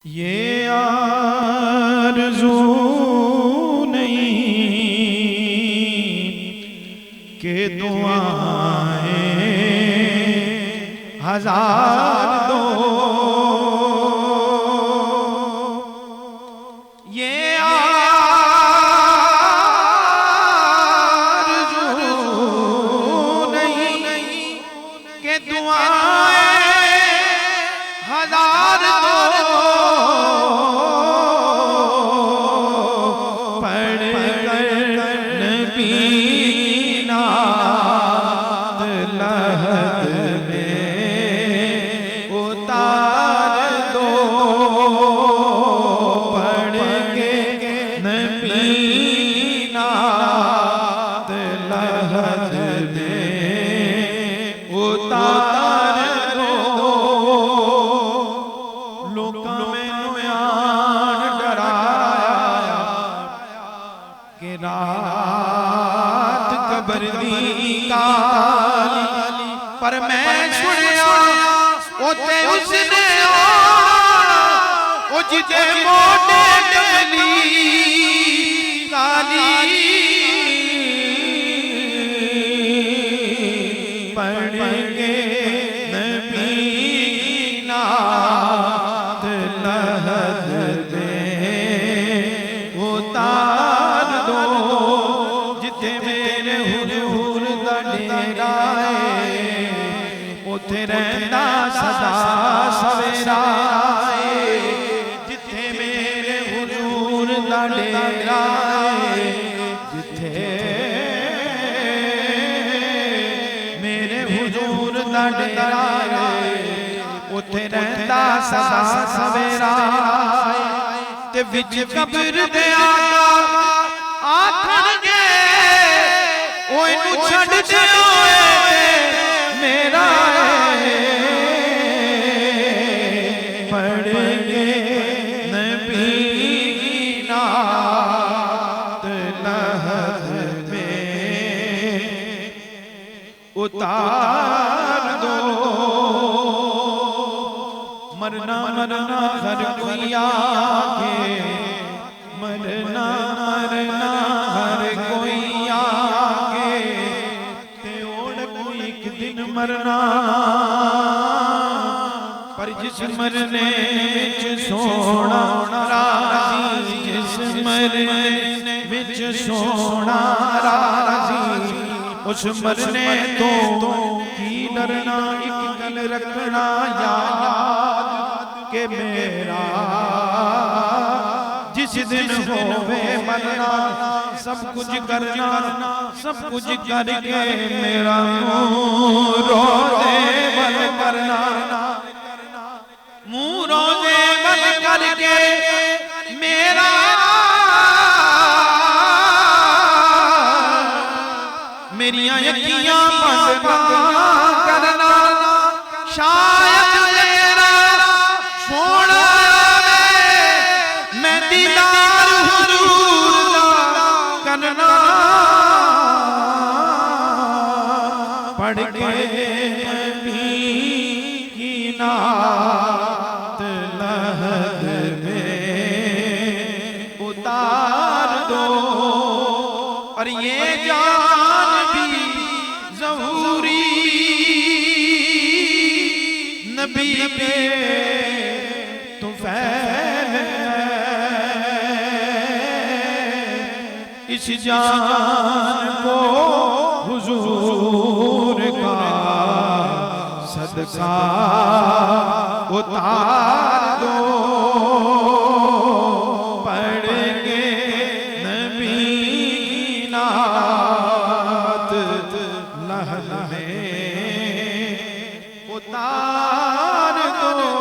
ये आरज़ू नहीं कि दुआएं हजार दो, ये आरज़ू नहीं कि दुआएं हजार दो, रात कबर दी काली पर मैं सुनिया ओते उसने ओ जिते मोटे डमली काली पढ़ के नबी नात लहद दे उतार दो, जिथे मेरे हुजूर दा डेरा है उथे रहंदा सदा सवेरा है, जिथे मेरे हुजूर दा डेरा है, जिथे मेरे हुजूर दा डेरा है उथे रहंदा सदा सवेरा है, ते विच कब्र दे आखणगे ओ इनू छड्ड दिओ मेरा पढ़ के नबी नात लहद में उतार दो, मरना मरना हर कोई आके, मरना मरना हर कोई आके, ते ओढ़ कोई एक दिन मरना, पर जिस मरने विच सोना राज़ी, जिस मरने विच सोना राज़ी, उस मरने तो की डरना, एक गल रखना याद के मेरा जिस दिन होवे मरना, सब कुछ करना, सब कुछ करके मेरा मुँह रोज़े बल करना, मुँह रोज़े बल करके मेरा मेरियां अखियां बंद करना, शायद मेरा सोना मैं दीदार हुजूर करना, पढ़ के नबी की नात लहद में उतार दो, और ये जान भी ज़रूरी नबी पे तो फैल इस जान को हुजूर का सदका उतार दो, पढ़ के नबी नात लहद में उतार दो।